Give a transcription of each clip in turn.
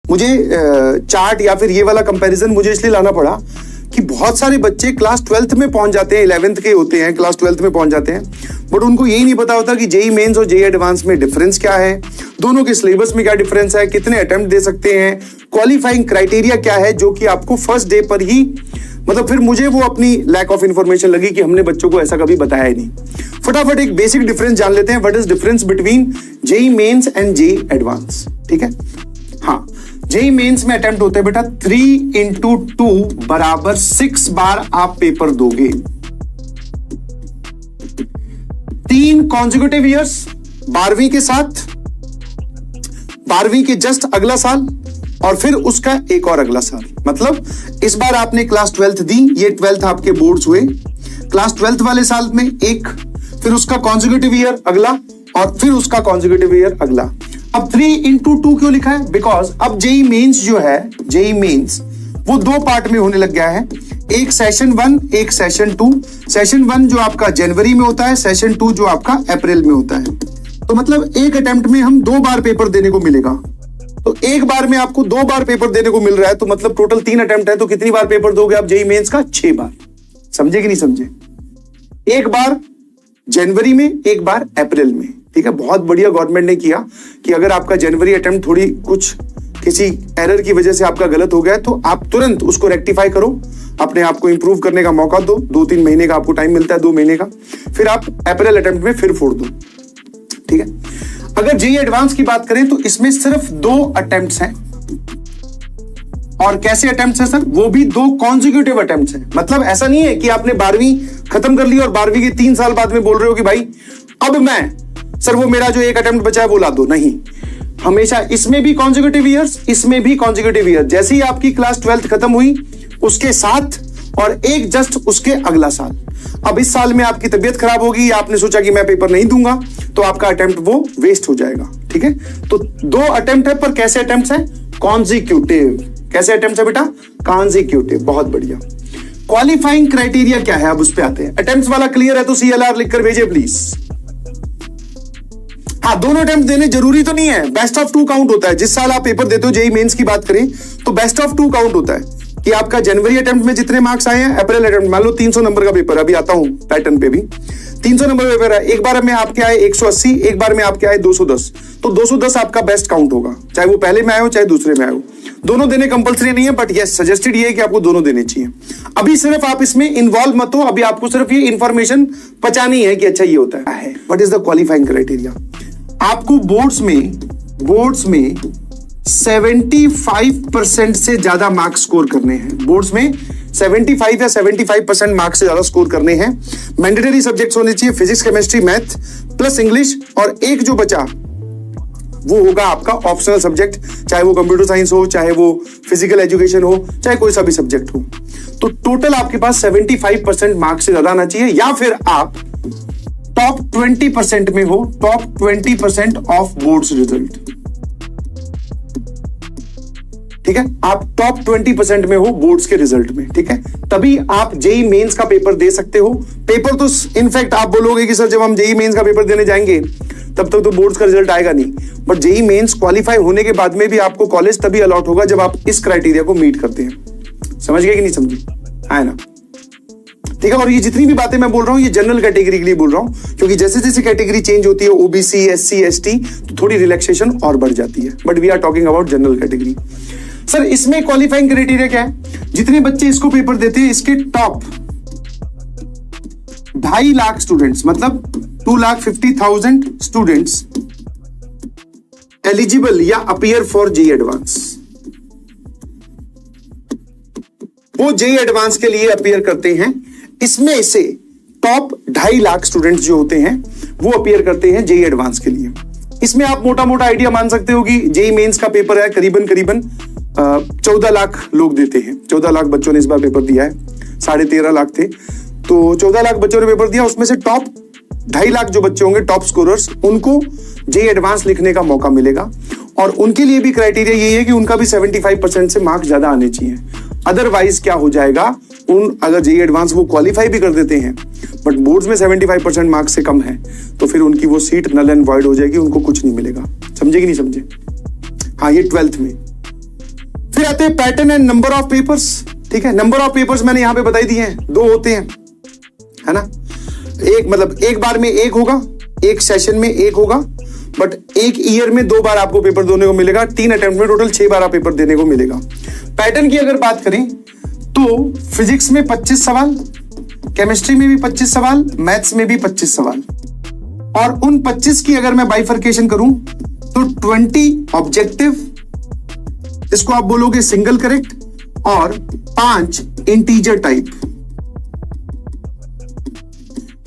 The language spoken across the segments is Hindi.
मुझे चार्ट या फिर ये वाला कंपैरिजन मुझे इसलिए लाना पड़ा कि बहुत सारे बच्चे क्लास 12th में पहुंच जाते हैं, 11th के होते हैं, क्लास 12th में पहुंच जाते हैं, बट उनको यही नहीं पता होता कि जेई मेंस और जेई एडवांस में डिफरेंस क्या है, दोनों के सिलेबस में क्या डिफरेंस है, कितने अटेम्प्ट दे सकते हैं, क्वालिफाइंग क्राइटेरिया क्या है, जो कि आपको फर्स्ट डे पर ही, मतलब फिर मुझे वो अपनी लैक ऑफ इंफॉर्मेशन लगी कि हमने बच्चों को ऐसा कभी बताया ही नहीं। फटाफट एक बेसिक डिफरेंस जान लेते हैं, what is difference between JEE Mains and JEE Advance. ठीक है, हाँ, जेई मेंस में अटेम्प्ट होते हैं बेटा 3 into 2 बराबर 6 बार आप पेपर दोगे, 3 कॉन्जिक्यूटिव ईयर्स, 12वीं के साथ, 12वीं के जस्ट अगला साल और फिर उसका एक और अगला साल। मतलब इस बार आपने क्लास 12th दी, ये 12th आपके बोर्ड्स हुए, क्लास 12th वाले साल में एक, फिर उसका कॉन्जिक्यूटिव ईयर अगला और फिर उसका कॉन्जिक्यूटिव ईयर अगला। अब 3 into 2 क्यों लिखा है? बिकॉज अब जेई मेंस जो है, जेई मेंस वो 2 पार्ट में होने लग गया है, एक सेशन 1, एक सेशन 2। सेशन 1 जो आपका जनवरी में होता है, सेशन 2 जो आपका अप्रैल में होता है। तो मतलब एक अटेम्प्ट में हम 2 बार पेपर देने को मिलेगा। तो एक बार में आपको 2 बार पेपर देने को मिल रहा है, तो मतलब टोटल 3 अटेम्प्ट है, तो कितनी बार पेपर दोगे आप जेई मेंस का? 6 बार। समझे कि नहीं समझे? एक बार जनवरी में, एक बार अप्रैल में। ठीक है, बहुत बढ़िया गवर्नमेंट ने किया कि अगर आपका जनवरी अटेम्प्ट थोड़ी कुछ किसी एरर की वजह से आपका गलत हो गया तो आप तुरंत उसको रेक्टिफाई करो, अपने आप को इंप्रूव करने का मौका दो, 2-3 महीने का आपको टाइम मिलता है, 2 महीने का, फिर आप अप्रैल अटेम्प्ट में फिर फोड़ दो। ठीक है, अगर जेई एडवांस की बात करें तो इसमें सिर्फ 2 अटेम्प्ट्स हैं। और कैसे अटेम्प्ट्स हैं सर? वो भी 2 कॉन्जिक्यूटिव अटेम्प्ट्स हैं। मतलब ऐसा नहीं है कि आपने 12वीं खत्म कर ली और 12वीं के 3 साल बाद में बोल रहे हो कि भाई अब मैं, सर वो मेरा जो एक अटेम्प्ट बचा है वो ला दो। नहीं, हमेशा इसमें भी कॉन्जिक्यूटिव ईयर्स, इसमें भी कॉन्जिक्यूटिव ईयर। जैसे ही आपकी क्लास 12th खत्म हुई उसके साथ और एक जस्ट उसके अगला साल। अब इस साल में आपकी तबीयत खराब होगी या आपने सोचा कि मैं पेपर नहीं दूंगा, तो आपका अटेम्प्ट वो वेस्ट हो जाएगा। ठीक है, तो 2 अटेम्प्ट है, पर कैसे अटेम्प्ट है? कॉन्जिक्यूटिव। कैसे अटेम्प्ट है बेटा? कॉन्जिक्यूटिव। बहुत बढ़िया। क्वालिफाइंग क्राइटेरिया क्या है, अब उस पर आते हैं। अटेम्प्ट वाला क्लियर है तो CLR लिखकर भेजिए प्लीज। हाँ, दोनों अटेम्प्ट देने जरूरी तो नहीं है, बेस्ट ऑफ 2 काउंट होता है। जिस साल आप पेपर देते हो, जेई मेंस की बात करें तो बेस्ट ऑफ 2 काउंट होता है कि आपका जनवरी अटेम्प्ट में जितने मार्क्स आए हैं, अप्रैल अटेम्प्ट, मान लो 300 नंबर का पेपर, अभी आता हूं पैटर्न पे भी 300 नंबर पेपर है, एक बार में आपके आए 180, एक बार में आपके आए 210, तो 210 आपका बेस्ट काउंट होगा, चाहे वो पहले में आए हो चाहे दूसरे में आए हो। दोनों देने कंपलसरी नहीं है, बट यस सजेस्टेड ये है कि आपको दोनों देने चाहिए। अभी सिर्फ आप इसमें इन्वॉल्व मत हो, अभी आपको सिर्फ ये इंफॉर्मेशन पचानी है कि अच्छा ये होता है। What is the qualifying criteria? आपको बोर्ड्स में 75% से ज्यादा मार्क्स स्कोर करने हैं। बोर्ड्स में 75 या 75% मार्क्स से ज्यादा स्कोर करने हैं। मैंडेटरी सब्जेक्ट्स होने चाहिए physics, chemistry, math plus English, और एक जो बचा वो होगा आपका ऑप्शनल सब्जेक्ट, चाहे वो कंप्यूटर साइंस हो, चाहे वो फिजिकल एजुकेशन हो, चाहे कोई सा भी सब्जेक्ट हो। तो टोटल आपके पास 75% मार्क्स से ज्यादा आना चाहिए, या फिर आप टॉप 20% में हो, टॉप 20% ऑफ बोर्ड्स रिजल्ट। ठीक है, आप टॉप 20% में हो बोर्ड्स के रिजल्ट में। ठीक है, तभी आप जेई मेंस का पेपर दे सकते हो। पेपर तो इनफैक्ट आप बोलोगे कि सर जब हम जेई मेंस का पेपर देने जाएंगे तब तक तो बोर्ड्स का रिजल्ट आएगा नहीं, बट जेई मेंस क्वालिफाई होने के बाद में भी आपको कॉलेज तभी अलॉट होगा जब आप इस क्राइटेरिया को मीट करते हैं। समझ गए कि नहीं समझे? है ना? ठीक है, और ये जितनी भी बातें मैं बोल रहा हूं ये जनरल कैटेगरी के लिए बोल रहा हूं, क्योंकि जैसे जैसे कैटेगरी चेंज होती है, ओबीसी, एससी, एसटी, तो थोड़ी रिलैक्सेशन और बढ़ जाती है, but we are talking about general category. Sir इसमें क्वालिफाइंग क्राइटेरिया क्या है? जितने बच्चे इसको पेपर देते हैं, इसके टॉप 2.5 लाख स्टूडेंट्स, मतलब 2,50,000 स्टूडेंट्स एलिजिबल या अपीयर फॉर जेई एडवांस, वो जेई एडवांस के लिए अपीयर करते हैं। इसमें से टॉप 2.5 लाख स्टूडेंट्स जो होते हैं वो अपीयर करते हैं जेई एडवांस के लिए। इसमें आप मोटा मोटा आइडिया मान सकते हो कि जेई मेंस का पेपर है, करीबन 14 लाख लोग देते हैं। 14 लाख बच्चों ने इस बार पेपर दिया है, 13.5 लाख थे, तो 14 लाख बच्चों ने पेपर दिया। उसमें से टॉप 2.5 लाख जो बच्चे होंगे, टॉप स्कोरर्स, उनको जेई एडवांस लिखने का मौका मिलेगा। और उनके लिए भी क्राइटेरिया यही है कि उनका भी 75% से मार्क्स ज्यादा आने चाहिए। अदरवाइज क्या हो जाएगा, अगर जेई एडवांस वो क्वालिफाई भी कर देते हैं बट बोर्ड्स में 75% मार्क्स से कम है, तो फिर उनकी वो सीट नल एंड वॉइड हो जाएगी, उनको कुछ नहीं मिलेगा। समझे कि नहीं समझे? हाँ, ये 12th में। फिर आते हैं pattern and number of papers. ठीक है, नंबर ऑफ पेपर्स मैंने यहां पे बताई दिए हैं, 2 होते हैं, है ना। एक मतलब एक बार में एक होगा, एक सेशन में एक होगा, बट एक ईयर में 2 बार आपको पेपर देने को मिलेगा। 3 अटेम्प्ट में टोटल 6 बार आप पेपर देने को मिलेगा। पैटर्न की अगर बात करें तो फिजिक्स में 25 सवाल, केमिस्ट्री में भी 25 सवाल, मैथ्स में भी 25 सवाल, और उन 25 की अगर मैं बाइफर्केशन करूं तो 20 ऑब्जेक्टिव, इसको आप बोलोगे सिंगल करेक्ट, और 5 इंटीजर टाइप।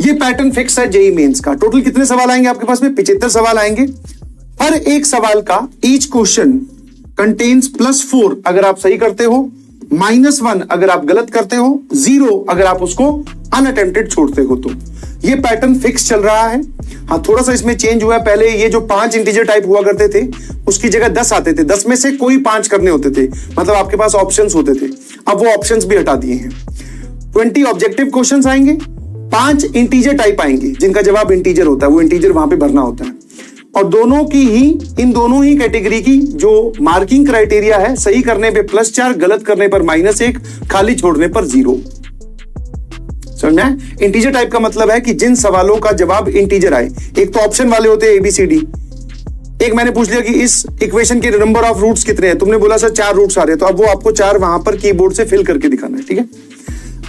ये पैटर्न फिक्स है जेईई मेंस का। टोटल कितने सवाल आएंगे आपके पास में? 75 सवाल आएंगे। हर एक सवाल का ईच क्वेश्चन कंटेन्स +4 अगर आप सही करते हो, -1 अगर आप गलत करते हो, 0 अगर आप उसको अनअटेम्प्टेड छोड़ते हो। तो ये पैटर्न फिक्स चल रहा है। हाँ, थोड़ा सा इसमें चेंज हुआ है। पहले ये जो 5 इंटीजर टाइप हुआ करते थे उसकी जगह 10 आते थे, 10 में से कोई 5 करने होते थे, मतलब आपके पास ऑप्शंस होते थे। अब वो ऑप्शंस भी हटा दिए हैं। 20 ऑब्जेक्टिव क्वेश्चंस आएंगे, 5 इंटीजर टाइप आएंगे जिनका जवाब इंटीजर होता है, वो इंटीजर वहां पे भरना होता है। और इन दोनों ही कैटेगरी की जो मार्किंग क्राइटेरिया है, सही करने पे +4, गलत करने पर -1, खाली छोड़ने पर 0। समझ में? इंटीजर टाइप का मतलब है कि जिन सवालों का जवाब इंटीजर आए। एक तो ऑप्शन वाले होते हैं ABCD। एक मैंने पूछ लिया कि इस इक्वेशन के नंबर ऑफ रूट्स कितने हैं, तुमने बोला सर 4 रूट्स आ रहे हैं, तो अब वो आपको 4 वहां पर कीबोर्ड से फिल करके दिखाना है। ठीक है,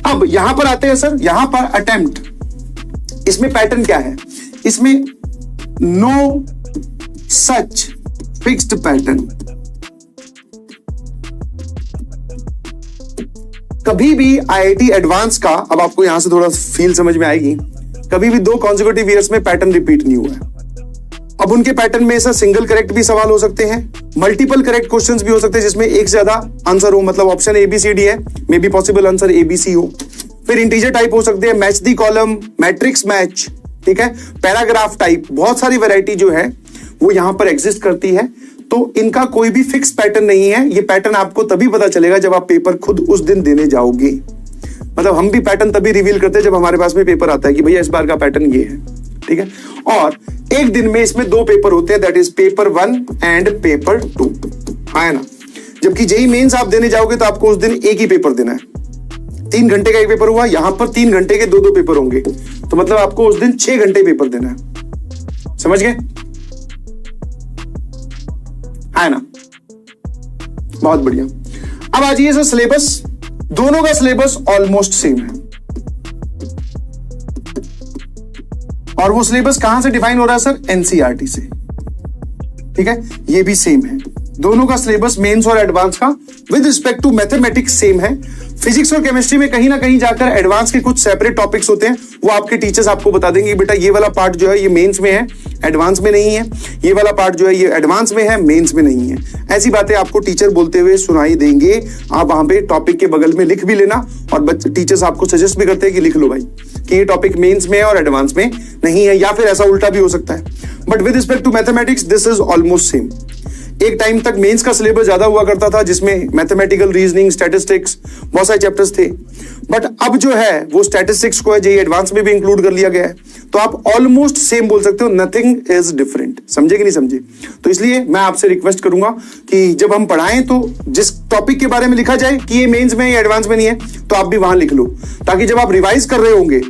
अब यहां पर आते हैं सर, यहां पर अटेम्प्ट। इसमें पैटर्न क्या है? इसमें नो सच फिक्स्ड पैटर्न। कभी भी IIT एडवांस का, अब आपको यहां से थोड़ा फील समझ में आएगी, कभी भी 2 कॉन्सेक्यूटिव ईयर्स में पैटर्न रिपीट नहीं हुआ है। अब उनके पैटर्न में सर सिंगल करेक्ट भी सवाल हो सकते हैं, मल्टीपल करेक्ट क्वेश्चंस भी हो सकते हैं जिसमें एक से ज्यादा आंसर हो, मतलब ऑप्शन ABCD है, may be possible answer ABC हो। फिर इंटीजर टाइप हो सकते हैं, match the column, matrix match, ठीक है, पैराग्राफ टाइप, बहुत सारी वैरायटी जो है वो यहां पर एग्जिस्ट करती है। तो इनका कोई भी फिक्स पैटर्न नहीं है। ये पैटर्न आपको तभी पता चलेगा जब आप पेपर खुद उस दिन देने जाओगे। मतलब हम भी पैटर्न तभी रिवील करते हैं जब हमारे पास में पेपर आता है कि भैया इस बार का पैटर्न ये है। ठीक है, और एक दिन में इसमें 2 पेपर होते हैं, that is paper 1 and paper 2, है ना। जबकि जेईई मेंस आप देने जाओगे तो आपको उस दिन एक ही पेपर देना है। 3 घंटे का एक पेपर हुआ, यहां पर 3 घंटे के 2 पेपर होंगे, तो मतलब आपको उस दिन 6 घंटे पेपर देना है। समझ गए? है ना, बहुत बढ़िया। अब आ जाइए सर सिलेबस। दोनों का सिलेबस ऑलमोस्ट सेम है, और वो सिलेबस कहां से डिफाइन हो रहा है सर? NCERT से। ठीक है, ये भी सेम है। दोनों का सिलेबस मेंस और एडवांस का with respect to mathematics same है। फिजिक्स और केमिस्ट्री में कहीं ना कहीं जाकर एडवांस के कुछ सेपरेट टॉपिक्स होते हैं, वो आपके टीचर्स आपको बता देंगे बेटा ये वाला पार्ट जो है ये मेंस में है, एडवांस में नहीं है, ये वाला पार्ट जो है ये एडवांस में है, मेंस में नहीं है। ऐसी बातें आपको टीचर बोलते हुए सुनाई देंगे। आप वहां पे टॉपिक के बगल में लिख भी लेना, और टीचर्स आपको सजेस्ट भी करते हैं कि लिख लो भाई कि ये टॉपिक मेंस में है और एडवांस में नहीं है, या फिर ऐसा उल्टा भी हो सकता है। But with respect to mathematics this is almost same. एक टाइम तक मेंस का सिलेबस ज्यादा हुआ करता था जिसमें मैथमेटिकल रीजनिंग, स्टैटिस्टिक्स, बहुत सारे चैप्टर्स थे, बट अब जो है वो स्टैटिस्टिक्स को जेईई एडवांस में भी इंक्लूड कर लिया गया है। तो आप ऑलमोस्ट सेम बोल सकते हो, नथिंग इज डिफरेंट। समझे कि नहीं समझे? तो इसलिए मैं आपसे रिक्वेस्ट करूंगा कि जब हम पढ़ाएं तो जिस टॉपिक के बारे में लिखा जाए कि ये मेंस में या एडवांस में नहीं है, तो आप भी वहां लिख लो, ताकि जब आप रिवाइज कर रहे होंगे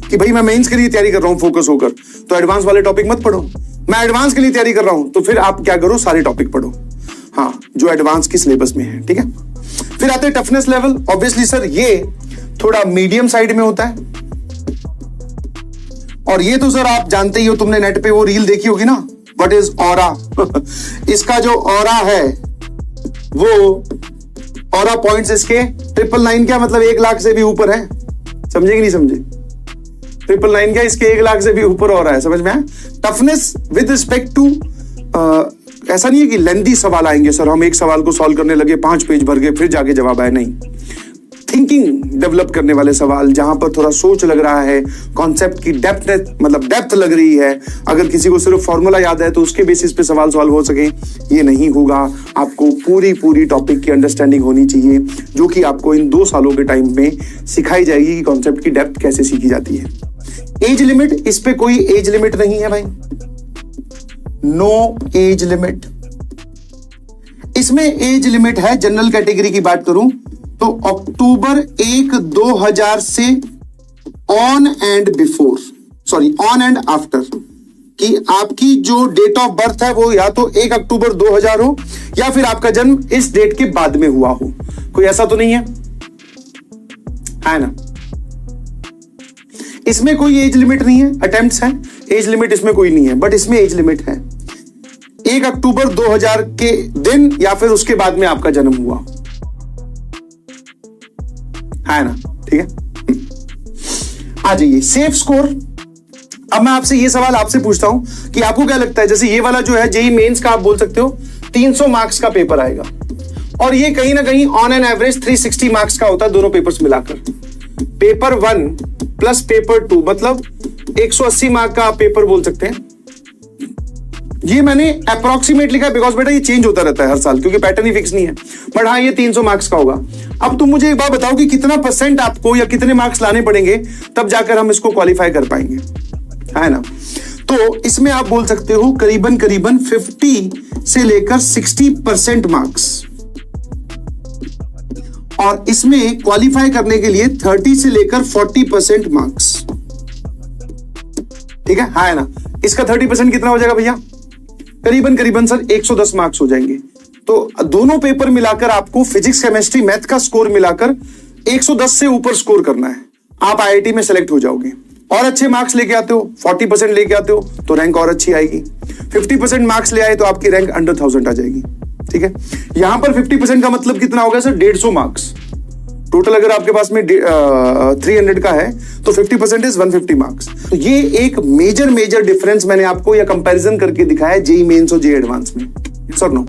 कि भाई मैं मेंस के लिए तैयारी कर रहा हूं फोकस होकर, तो एडवांस वाले टॉपिक मत पढ़ो। मैं एडवांस के लिए तैयारी कर रहा हूं तो फिर आप क्या करो, सारे टॉपिक पढ़ो, हाँ, जो एडवांस की सिलेबस में है। ठीक है, फिर आते हैं टफनेस लेवल। ऑब्वियसली सर ये थोड़ा मीडियम साइड में होता है, और ये तो सर आप जानते ही हो, तुमने नेट पे वो रील देखी होगी ना, व्हाट इज ऑरा। इसका जो ऑरा है वो ऑरा पॉइंट्स इसके 999 क्या मतलब 1 लाख से भी ऊपर है। समझे कि नहीं समझे? 999 क्या इसके 1 लाख से भी ऊपर हो रहा है। समझ में आया? टफनेस विद रिस्पेक्ट टू, ऐसा नहीं है कि लेंदी सवाल आएंगे सर, हम एक सवाल को सॉल्व करने लगे 5 पेज भर गए फिर जाके जवाब आया, नहीं। थिंकिंग डेवलप करने वाले सवाल, जहां पर थोड़ा सोच लग रहा है, कॉन्सेप्ट की डेप्थ लग रही है। अगर किसी को सिर्फ फॉर्मूला याद है तो उसके बेसिस पे सवाल सॉल्व हो सके, ये नहीं होगा। आपको पूरी टॉपिक की अंडरस्टैंडिंग होनी चाहिए, जो कि आपको इन 2 सालों के टाइम में सिखाई जाएगी कि कॉन्सेप्ट की डेप्थ कैसे सीखी जाती है। एज लिमिट, इस पे कोई एज लिमिट नहीं है भाई, नो एज लिमिट। इसमें एज लिमिट है, जनरल कैटेगरी की बात करूं तो अक्टूबर 1, 2000 से on and before, sorry on and after, कि आपकी जो डेट ऑफ बर्थ है वो या तो 1 अक्टूबर 2000 हो या फिर आपका जन्म इस डेट के बाद में हुआ हो। कोई ऐसा तो नहीं है ना? इसमें कोई एज लिमिट नहीं है, अटेम्प्ट्स है, एज लिमिट इसमें कोई नहीं है, बट इसमें एज लिमिट है 1 अक्टूबर 2000 के दिन या फिर उसके बाद में आपका जन्म हुआ है ना? ठीक है, आ जाइए सेफ स्कोर। अब मैं आपसे ये सवाल आपसे पूछता हूं कि आपको क्या लगता है, जैसे ये वाला जो है जेईई मेंस का, आप बोल सकते हो 300 मार्क्स का पेपर आएगा और ये कहीं ना कहीं ऑन एन एवरेज 360 मार्क्स का होता है दोनों पेपर्स मिलाकर। पेपर 1 प्लस पेपर 2 मतलब 180 मार्क का आप पेपर बोल सकते हैं। ये मैंने अप्रोक्सीमेट लिखा है बिकॉज बेटा ये चेंज होता रहता है हर साल, क्योंकि पैटर्न ही फिक्स नहीं है, बट हाँ ये 300 मार्क्स का होगा। अब तुम मुझे एक बात बताओ कि कितना % आपको या कितने मार्क्स लाने पड़ेंगे तब जाकर हम इसको क्वालिफाई कर पाएंगे, है ना? तो इसमें आप बोल सकते हो करीबन 50 से लेकर 60% मार्क्स, और इसमें क्वालिफाई करने के लिए 30 से लेकर 40% मार्क्स। ठीक है ना? इसका 30% कितना हो जाएगा भैया? करीबन सर 110 मार्क्स हो जाएंगे। तो दोनों पेपर मिलाकर आपको फिजिक्स, केमिस्ट्री, मैथ का स्कोर मिलाकर 110 से ऊपर स्कोर करना है, आप आईआईटी में सेलेक्ट हो जाओगे। और अच्छे मार्क्स लेके आते हो, 40% लेके आते हो तो रैंक और अच्छी आएगी। 50% मार्क्स ले आए तो आपकी रैंक अंडर 1000 आ जाएगी। ठीक है, यहां पर 50% का मतलब कितना होगा सर? 150 marks total. अगर आपके पास में 300 का है तो 50% इज 150 मार्क्स। तो ये एक मेजर डिफरेंस मैंने आपको या कंपैरिजन करके दिखाया जेईई मेंस और जेईई एडवांस में। Sir no